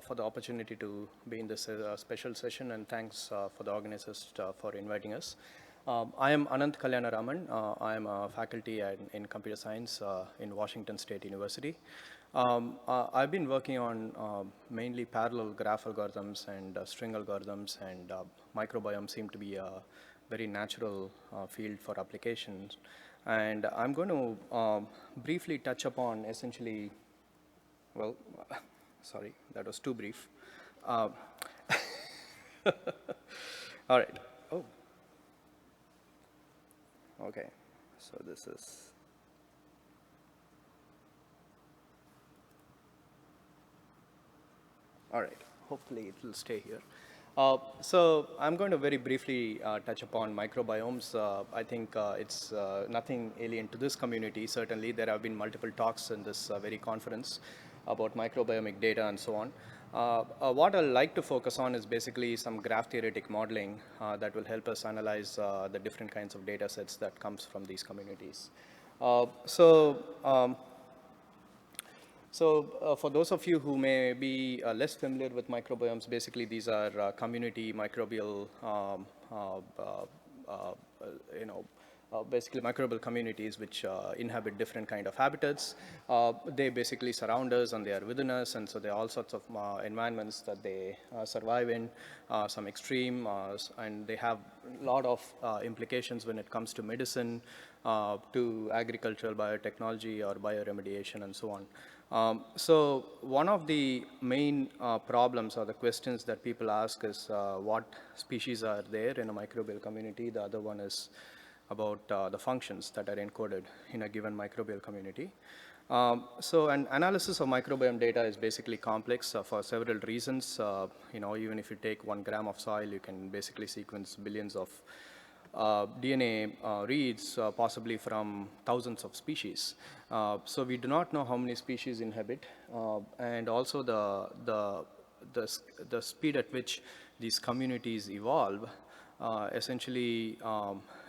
for the opportunity to be in this special session, and thanks for the organizers for inviting us. I am Ananth Kalyanaraman. I am a faculty in computer science in Washington State University. I've been working on mainly parallel graph algorithms and string algorithms, and microbiomes seem to be a very natural field for applications. And I'm going to briefly touch upon essentially, well, sorry, that was too brief. All right. Oh. Okay. So this is. All right. Hopefully it will stay here. So I'm going to very briefly touch upon microbiomes. I think it's nothing alien to this community. Certainly, there have been multiple talks in this very conference about microbiomic data and so on. What I'd like to focus on is basically some graph theoretic modeling that will help us analyze the different kinds of data sets that comes from these communities. For those of you who may be less familiar with microbiomes, basically these are community microbial, basically microbial communities which inhabit different kind of habitats. They basically surround us and they are within us, and so there are all sorts of environments that they survive in, some extreme, and they have a lot of implications when it comes to medicine, to agricultural biotechnology or bioremediation and so on. So one of the main problems or the questions that people ask is what species are there in a microbial community. The other one is about the functions that are encoded in a given microbial community. So an analysis of microbiome data is basically complex for several reasons. Even if you take 1 gram of soil, you can basically sequence billions of DNA reads possibly from thousands of species. So we do not know how many species inhabit, and also the speed at which these communities evolve essentially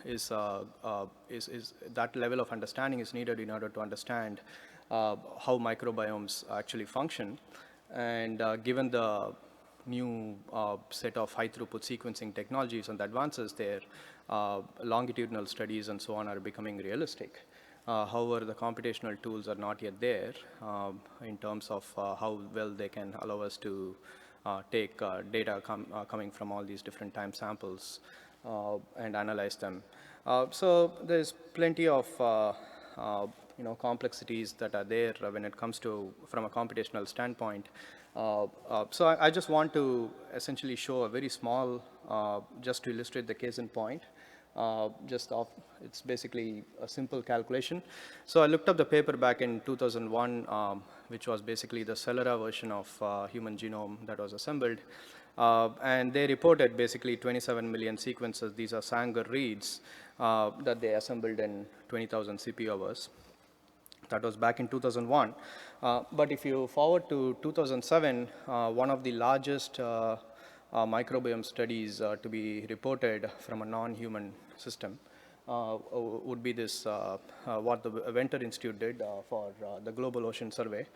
is that level of understanding is needed in order to understand how microbiomes actually function. And given the new set of high throughput sequencing technologies and the advances there, longitudinal studies and so on are becoming realistic. However, the computational tools are not yet there in terms of how well they can allow us to take data coming from all these different time samples and analyze them. So there's plenty of complexities that are there when it comes to from a computational standpoint. So I just want to essentially show a very small, just to illustrate the case in point. It's basically a simple calculation. So I looked up the paper back in 2001, which was basically the Celera version of human genome that was assembled. And they reported basically 27 million sequences. These are Sanger reads that they assembled in 20,000 CPU hours. That was back in 2001. But if you forward to 2007, one of the largest microbiome studies to be reported from a non-human system would be this, what the Venter Institute did for the Global Ocean Survey.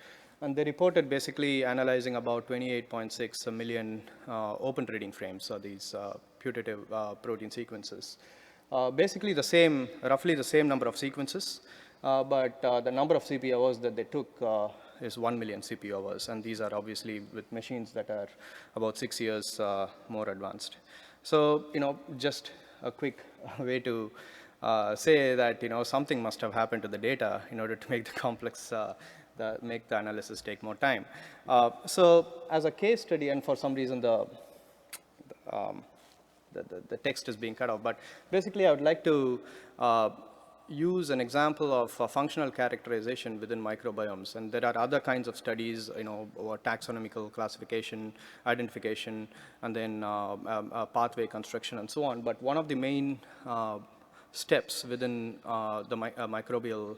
And they reported basically analyzing about 28.6 million open reading frames, so these putative protein sequences. Basically roughly the same number of sequences, but the number of CPU hours that they took is 1 million CPU hours, and these are obviously with machines that are about 6 years more advanced. So, just a quick way to say that, something must have happened to the data in order to make the complex, make the analysis take more time. So as a case study, and for some reason the text is being cut off, but basically I would like to use an example of functional characterization within microbiomes. And there are other kinds of studies, taxonomical classification, identification, and then pathway construction and so on. But one of the main steps within the microbial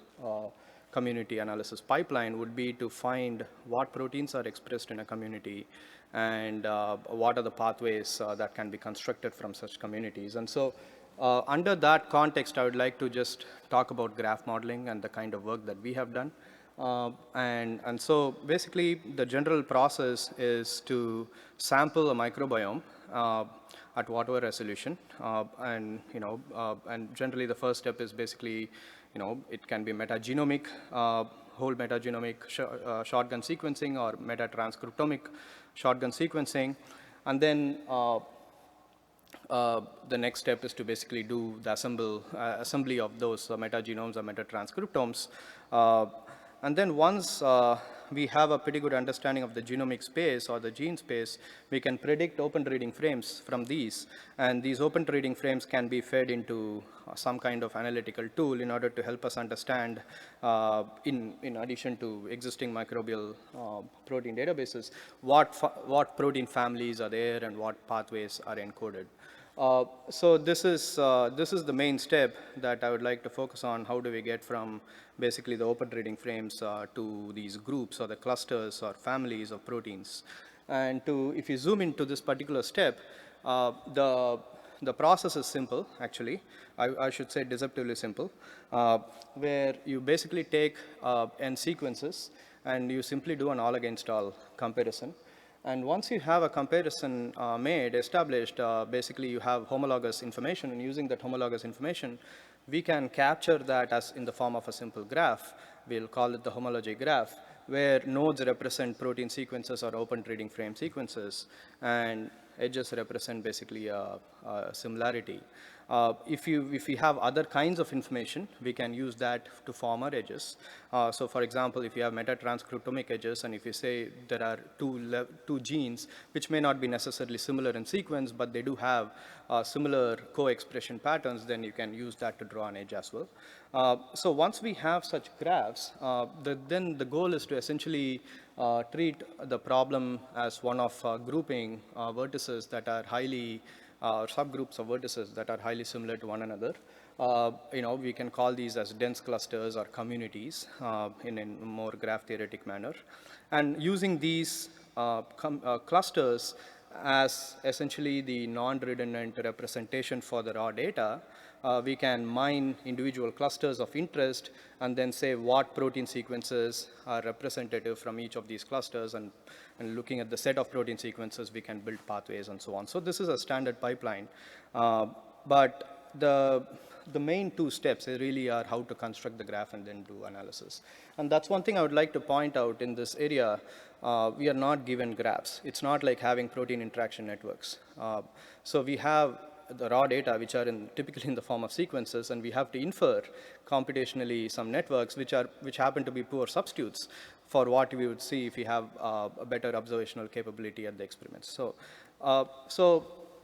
community analysis pipeline would be to find what proteins are expressed in a community and what are the pathways that can be constructed from such communities. And so under that context, I would like to just talk about graph modeling and the kind of work that we have done. And so basically the general process is to sample a microbiome at whatever resolution, and generally the first step is basically, it can be metagenomic, whole metagenomic shotgun sequencing, or metatranscriptomic shotgun sequencing, and then the next step is to basically do the assembly of those metagenomes or metatranscriptomes. And then once we have a pretty good understanding of the genomic space or the gene space, we can predict open reading frames from these. And these open reading frames can be fed into some kind of analytical tool in order to help us understand, in addition to existing microbial protein databases, what protein families are there and what pathways are encoded. So this is the main step that I would like to focus on. How do we get from basically the open reading frames to these groups or the clusters or families of proteins? And if you zoom into this particular step, the process is simple, actually. I should say deceptively simple, where you basically take n sequences and you simply do an all against all comparison. And once you have a comparison established, basically you have homologous information, and using that homologous information, we can capture that as in the form of a simple graph. We'll call it the homology graph, where nodes represent protein sequences or open reading frame sequences, and edges represent basically a similarity. If we have other kinds of information, we can use that to form our edges. So for example, if you have metatranscriptomic edges, and if you say there are two genes which may not be necessarily similar in sequence, but they do have similar co-expression patterns, then you can use that to draw an edge as well. So once we have such graphs, then the goal is to essentially treat the problem as one of grouping vertices that are highly, subgroups of vertices that are highly similar to one another. We can call these as dense clusters or communities in a more graph theoretic manner. And using these clusters as essentially the non-redundant representation for the raw data, we can mine individual clusters of interest and then say what protein sequences are representative from each of these clusters, and looking at the set of protein sequences, we can build pathways and so on. So this is a standard pipeline, but the main two steps really are how to construct the graph and then do analysis. And that's one thing I would like to point out in this area. We are not given graphs. It's not like having protein interaction networks. So we have the raw data, which are typically in the form of sequences, and we have to infer computationally some networks which happen to be poor substitutes for what we would see if we have a better observational capability at the experiments. So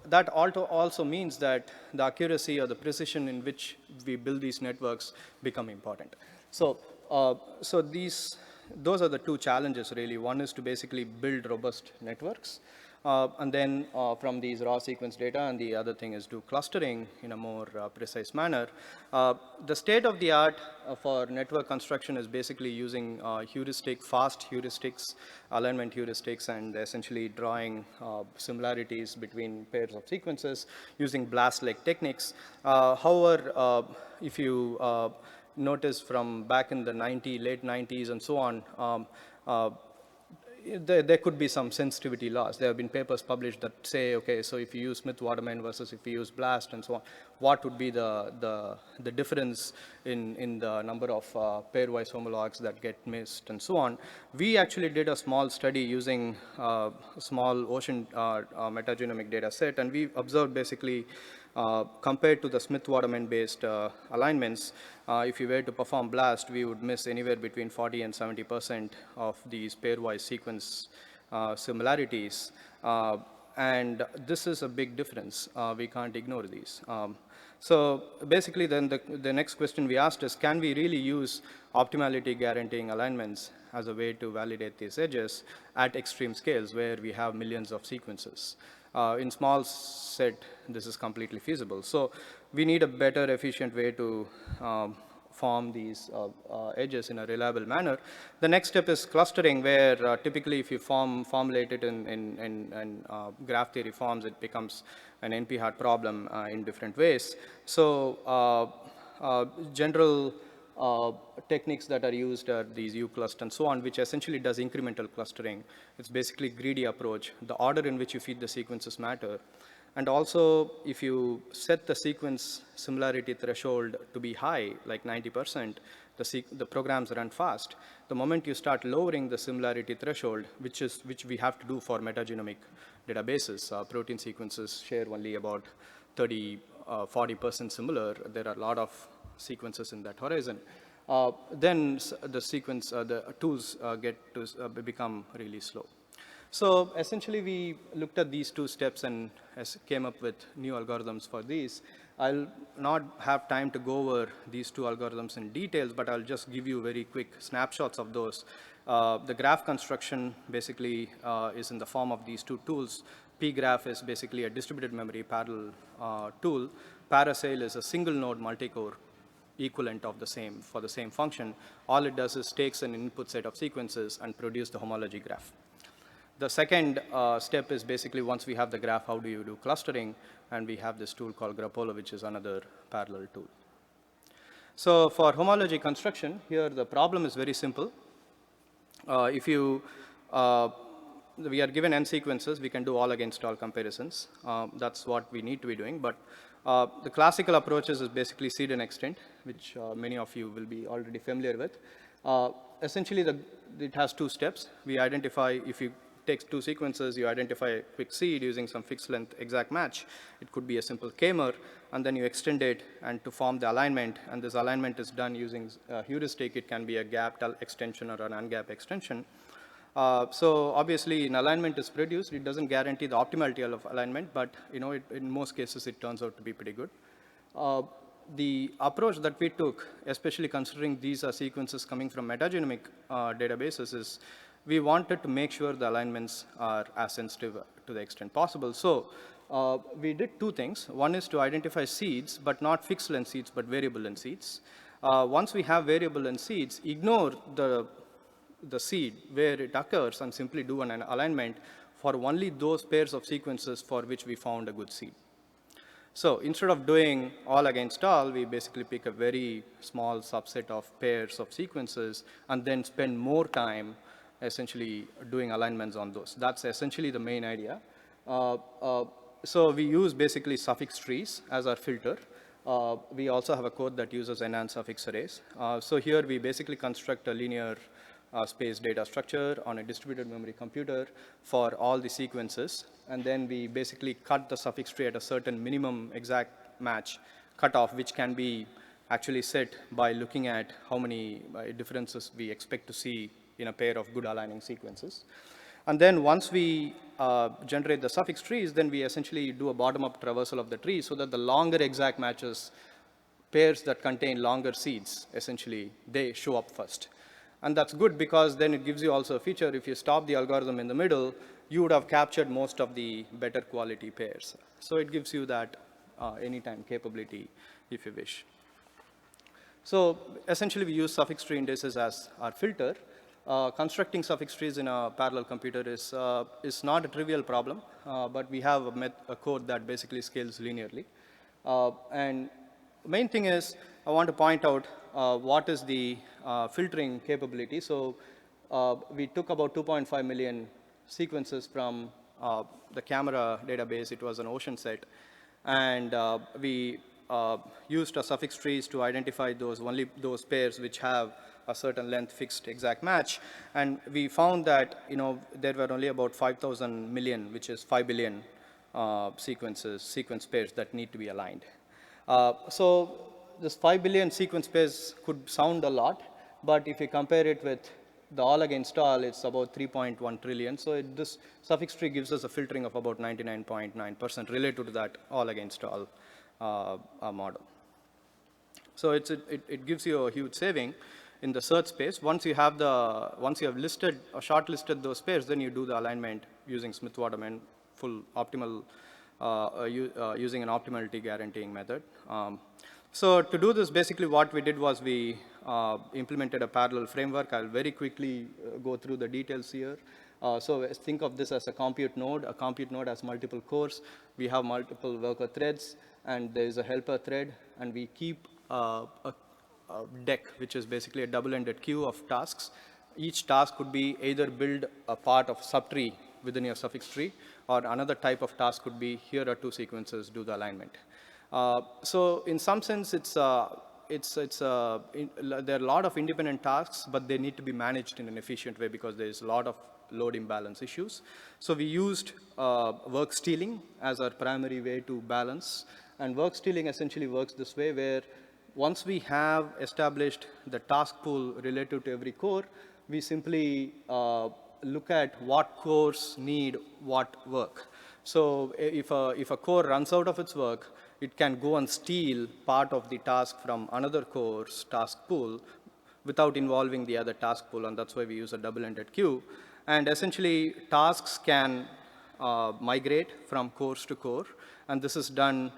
that also means that the accuracy or the precision in which we build these networks become important. So those are the two challenges really. One is to basically build robust networks, and then from these raw sequence data, and the other thing is do clustering in a more precise manner. The state of the art for network construction is basically using fast heuristics, alignment heuristics, and essentially drawing similarities between pairs of sequences using blast-like techniques. However, if you notice from back in the late 90s and so on, there could be some sensitivity loss. There have been papers published that say, okay, so if you use Smith-Waterman versus if you use BLAST and so on, what would be the difference in the number of pairwise homologs that get missed and so on. We actually did a small study using a small ocean metagenomic data set, and we observed basically compared to the Smith-Waterman based alignments, if you were to perform BLAST, we would miss anywhere between 40 and 70% of these pairwise sequence similarities. And this is a big difference. We can't ignore these. So basically then the next question we asked is, can we really use optimality guaranteeing alignments as a way to validate these edges at extreme scales where we have millions of sequences? In small set, this is completely feasible. So we need a better, efficient way to form these edges in a reliable manner. The next step is clustering, where typically if you formulate it in graph theory forms, it becomes an NP-hard problem in different ways. So general techniques that are used are these uclust and so on, which essentially does incremental clustering. It's basically greedy approach. The order in which you feed the sequences matter. And also, if you set the sequence similarity threshold to be high, like 90%, the programs run fast. The moment you start lowering the similarity threshold, which we have to do for metagenomic databases, protein sequences share only about 40% similar. There are a lot of sequences in that horizon. Then the tools get to become really slow. So essentially, we looked at these two steps and came up with new algorithms for these. I'll not have time to go over these two algorithms in details, but I'll just give you very quick snapshots of those. The graph construction basically is in the form of these two tools. pGraph is basically a distributed memory parallel tool. Paracel is a single node multi-core equivalent of for the same function. All it does is takes an input set of sequences and produce the homology graph. The second step is basically once we have the graph, how do you do clustering? And we have this tool called Grappolo, which is another parallel tool. So for homology construction, here the problem is very simple. If you we are given n sequences, we can do all against all comparisons. That's what we need to be doing. But the classical approaches is basically seed and extend, which many of you will be already familiar with. Essentially, it has two steps. We identify, if you take two sequences, you identify a quick seed using some fixed length exact match. It could be a simple k-mer, and then you extend it and to form the alignment. And this alignment is done using a heuristic. It can be a gap extension or an ungap extension. So obviously, an alignment is produced. It doesn't guarantee the optimality of alignment, but in most cases, it turns out to be pretty good. The approach that we took, especially considering these are sequences coming from metagenomic databases, is we wanted to make sure the alignments are as sensitive to the extent possible. So we did two things. One is to identify seeds, but not fixed length seeds, but variable length seeds. Once we have variable length seeds, ignore the seed where it occurs and simply do an alignment for only those pairs of sequences for which we found a good seed. So instead of doing all against all, we basically pick a very small subset of pairs of sequences and then spend more time essentially doing alignments on those. That's essentially the main idea. So we use basically suffix trees as our filter. We also have a code that uses enhanced suffix arrays. So here we basically construct a linear space data structure on a distributed memory computer for all the sequences. And then we basically cut the suffix tree at a certain minimum exact match cutoff, which can be actually set by looking at how many differences we expect to see in a pair of good aligning sequences. And then once we generate the suffix trees, then we essentially do a bottom-up traversal of the tree so that the longer exact matches, pairs that contain longer seeds, essentially, they show up first. And that's good because then it gives you also a feature. If you stop the algorithm in the middle, you would have captured most of the better quality pairs. So it gives you that anytime capability if you wish. So essentially, we use suffix tree indices as our filter. Constructing suffix trees in a parallel computer is not a trivial problem, but we have a code that basically scales linearly. And the main thing is, I want to point out what is the filtering capability. So we took about 2.5 million sequences from the camera database. It was an ocean set. And we used a suffix trees to identify only those pairs which have a certain length fixed exact match. And we found that there were only about 5,000 million, which is 5 billion sequence pairs that need to be aligned. So this 5 billion sequence pairs could sound a lot, but if you compare it with the all against all, it's about 3.1 trillion. So this suffix tree gives us a filtering of about 99.9% related to that all against all model. So it gives you a huge saving in the search space. Once you have listed or shortlisted those pairs, then you do the alignment using Smith-Waterman full optimal using an optimality guaranteeing method. So to do this, basically what we did was we implemented a parallel framework. I'll very quickly go through the details here. So think of this as a compute node. A compute node has multiple cores. We have multiple worker threads, and there is a helper thread, and we keep a deck, which is basically a double-ended queue of tasks. Each task could be either build a part of subtree within your suffix tree, or another type of task could be here are 2 sequences, do the alignment. So in some sense, there are a lot of independent tasks, but they need to be managed in an efficient way because there is a lot of load imbalance issues. So we used work stealing as our primary way to balance. And work stealing essentially works this way, where once we have established the task pool relative to every core, we simply look at what cores need what work. So if a core runs out of its work, it can go and steal part of the task from another core's task pool without involving the other task pool, and that's why we use a double-ended queue. And essentially, tasks can migrate from cores to core, and this is done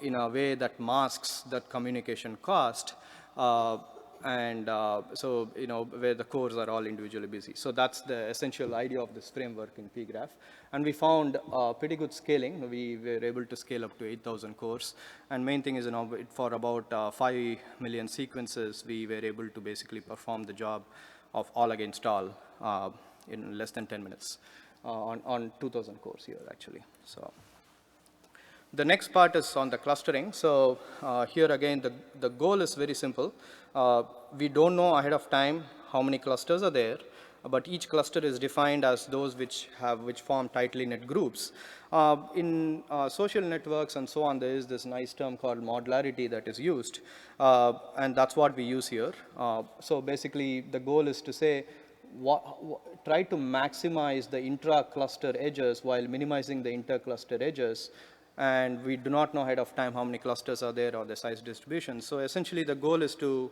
in a way that masks that communication cost, so, where the cores are all individually busy. So that's the essential idea of this framework in pGraph. And we found pretty good scaling. We were able to scale up to 8,000 cores. And main thing is, for about 5 million sequences, we were able to basically perform the job of all against all in less than 10 minutes on 2,000 cores here, actually. So the next part is on the clustering. So here again, the goal is very simple. We don't know ahead of time how many clusters are there, but each cluster is defined as those which form tightly knit groups. In social networks and so on, there is this nice term called modularity that is used, and that's what we use here. So basically, the goal is to say, try to maximize the intra-cluster edges while minimizing the inter-cluster edges. And we do not know ahead of time how many clusters are there or the size distribution. So essentially, the goal is to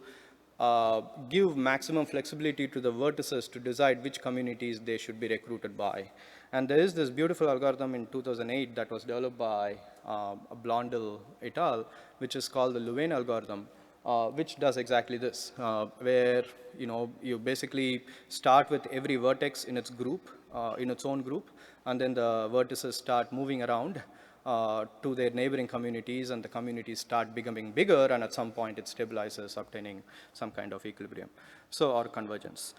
give maximum flexibility to the vertices to decide which communities they should be recruited by. And there is this beautiful algorithm in 2008 that was developed by Blondel et al., which is called the Louvain algorithm, which does exactly this, where you basically start with every vertex in its group, in its own group, and then the vertices start moving around to their neighboring communities, and the communities start becoming bigger, and at some point it stabilizes, obtaining some kind of equilibrium, or convergence.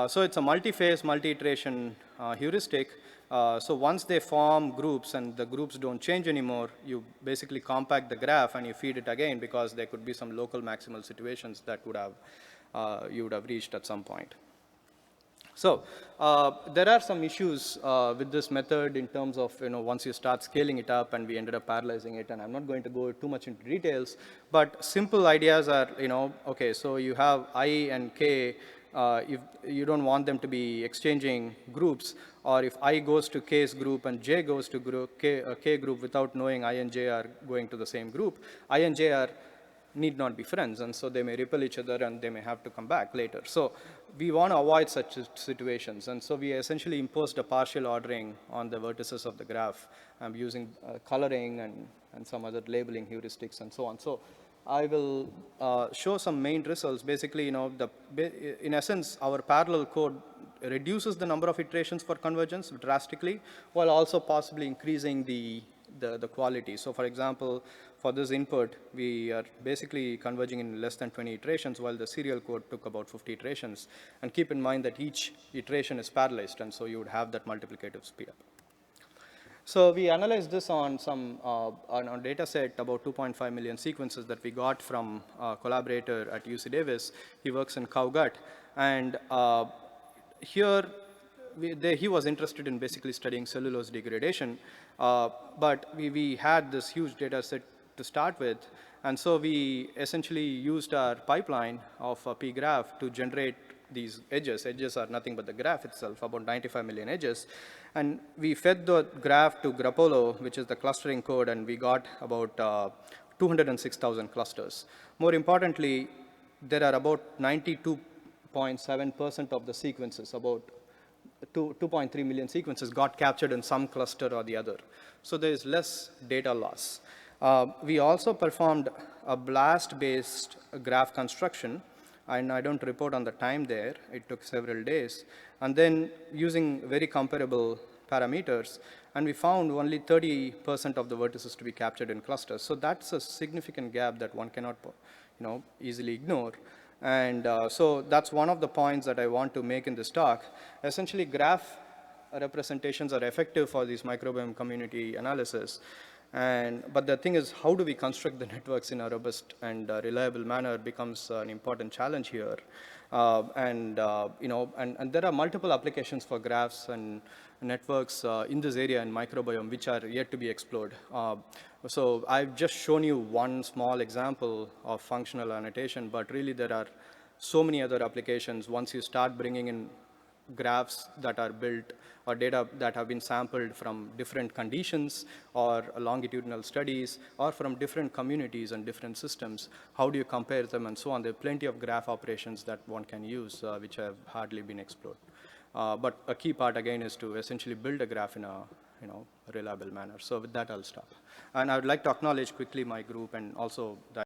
So it's a multi-phase, multi-iteration heuristic. So once they form groups and the groups don't change anymore, you basically compact the graph and you feed it again, because there could be some local maximal situations that you would have reached at some point. So there are some issues with this method in terms of, once you start scaling it up, and we ended up parallelizing it, and I'm not going to go too much into details, but simple ideas are, okay, so you have I and K, if you don't want them to be exchanging groups, or if I goes to K's group and J goes to K group without knowing I and J are going to the same group, I and J need not be friends, and so they may repel each other and they may have to come back later. So we want to avoid such situations, and so we essentially imposed a partial ordering on the vertices of the graph using coloring and some other labeling heuristics and so on. So I will show some main results. Basically, in essence, our parallel code reduces the number of iterations for convergence drastically, while also possibly increasing the quality. So for example, for this input, we are basically converging in less than 20 iterations, while the serial code took about 50 iterations. And keep in mind that each iteration is parallelized, and so you would have that multiplicative speed up. So we analyzed this on a data set, about 2.5 million sequences that we got from a collaborator at UC Davis. He works in cow gut, and here he was interested in basically studying cellulose degradation, but we had this huge data set to start with, and so we essentially used our pipeline of pGraph to generate these edges. Edges are nothing but the graph itself, about 95 million edges, and we fed the graph to Grappolo, which is the clustering code, and we got about 206,000 clusters. More importantly, there are about 92.7% of the sequences, about 2.3 million sequences got captured in some cluster or the other. So there is less data loss. We also performed a BLAST-based graph construction, and I don't report on the time there. It took several days. And then using very comparable parameters, and we found only 30% of the vertices to be captured in clusters. So that's a significant gap that one cannot easily ignore. And so that's one of the points that I want to make in this talk. Essentially, graph representations are effective for these microbiome community analysis. But the thing is, how do we construct the networks in a robust and reliable manner becomes an important challenge here. And there are multiple applications for graphs and networks in this area in microbiome which are yet to be explored. So I've just shown you one small example of functional annotation, but really there are so many other applications once you start bringing in graphs that are built or data that have been sampled from different conditions or longitudinal studies or from different communities and different systems. How do you compare them and so on? There are plenty of graph operations that one can use which have hardly been explored. But a key part again is to essentially build a graph in a reliable manner. So with that, I'll stop. And I would like to acknowledge quickly my group and also that